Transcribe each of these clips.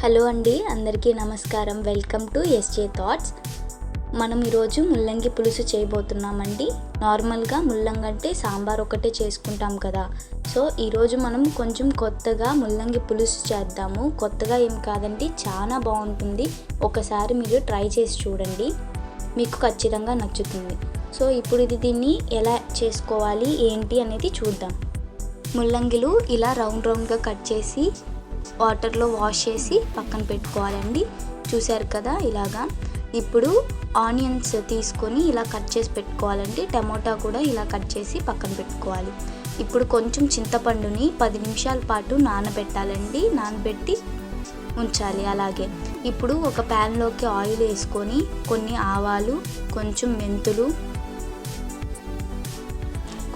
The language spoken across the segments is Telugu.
హలో అండి, అందరికీ నమస్కారం. Welcome to SJ thoughts. మనం ఈరోజు ముల్లంగి పులుసు చేయబోతున్నామండి. నార్మల్గా ముల్లంగి అంటే సాంబార్ ఒకటే చేసుకుంటాం కదా. సో ఈరోజు మనం కొంచెం కొత్తగా ముల్లంగి పులుసు చేద్దాము. కొత్తగా ఏం కాదండి, చాలా బాగుంటుంది. ఒకసారి మీరు ట్రై చేసి చూడండి, మీకు ఖచ్చితంగా నచ్చుతుంది. సో ఇప్పుడు దీన్ని ఎలా చేసుకోవాలి ఏంటి అనేది చూద్దాం. ముల్లంగిలు ఇలా రౌండ్గా కట్ చేసి వాటర్లో వాష్ చేసి పక్కన పెట్టుకోవాలండి. చూశారు కదా ఇలాగా. ఇప్పుడు ఆనియన్స్ తీసుకొని ఇలా కట్ చేసి పెట్టుకోవాలండి. టమోటా కూడా ఇలా కట్ చేసి పక్కన పెట్టుకోవాలి. ఇప్పుడు కొంచెం చింతపండుని 10 నిమిషాల పాటు నానబెట్టాలండి. నానబెట్టి ఉంచాలి. అలాగే ఇప్పుడు ఒక ప్యాన్లోకి ఆయిల్ వేసుకొని కొన్ని ఆవాలు, కొంచెం మెంతులు,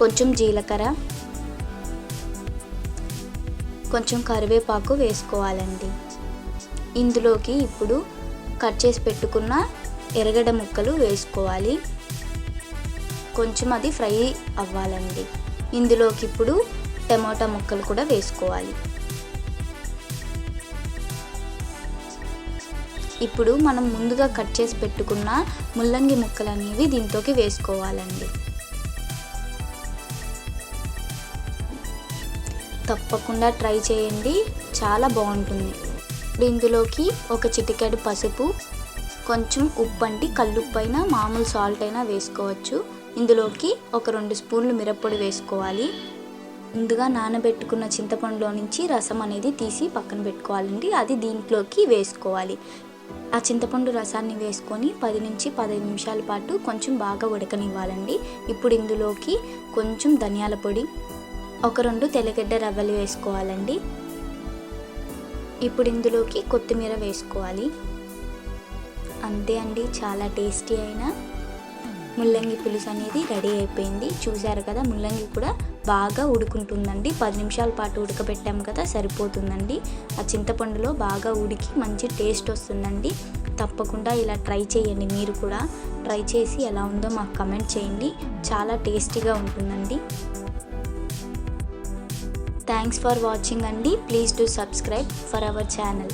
కొంచెం జీలకర్ర, కొంచెం కరివేపాకు వేసుకోవాలండి. ఇందులోకి ఇప్పుడు కట్ చేసి పెట్టుకున్న ఎర్రగడ్డ ముక్కలు వేసుకోవాలి. కొంచెం అది ఫ్రై అవ్వాలండి. ఇందులోకి ఇప్పుడు టమోటా ముక్కలు కూడా వేసుకోవాలి. ఇప్పుడు మనం ముందుగా కట్ చేసి పెట్టుకున్న ముల్లంగి ముక్కలు అనేవి దీంట్లోకి వేసుకోవాలండి. తప్పకుండా ట్రై చేయండి, చాలా బాగుంటుంది. ఇప్పుడు ఇందులోకి ఒక చిటికెడు పసుపు, కొంచెం ఉప్పు అండి, కల్లుప్పు అయినా మామూలు సాల్ట్ అయినా వేసుకోవచ్చు. ఇందులోకి ఒక 2 స్పూన్లు మిరప్పొడి వేసుకోవాలి. ముందుగా నానబెట్టుకున్న చింతపండులో నుంచి రసం అనేది తీసి పక్కన పెట్టుకోవాలండి. అది దీంట్లోకి వేసుకోవాలి. ఆ చింతపండు రసాన్ని వేసుకొని 10 నుంచి 15 నిమిషాల పాటు కొంచెం బాగా ఉడకనివ్వాలండి. ఇప్పుడు ఇందులోకి కొంచెం ధనియాల పొడి, ఒక 2 తెల్లగడ్డ రవ్వలు వేసుకోవాలండి. ఇప్పుడు ఇందులోకి కొత్తిమీర వేసుకోవాలి. అంతే అండి, చాలా టేస్టీ అయిన ముల్లంగి పులుసు అనేది రెడీ అయిపోయింది. చూశారు కదా, ముల్లంగి కూడా బాగా ఉడుకుంటుందండి. 10 నిమిషాల పాటు ఉడకబెట్టాము కదా, సరిపోతుందండి. ఆ చింతపండులో బాగా ఉడికి మంచి టేస్ట్ వస్తుందండి. తప్పకుండా ఇలా ట్రై చేయండి. మీరు కూడా ట్రై చేసి ఎలా ఉందో మాకు కమెంట్ చేయండి. చాలా టేస్టీగా ఉంటుందండి. Thanks for watching and please do subscribe for our channel.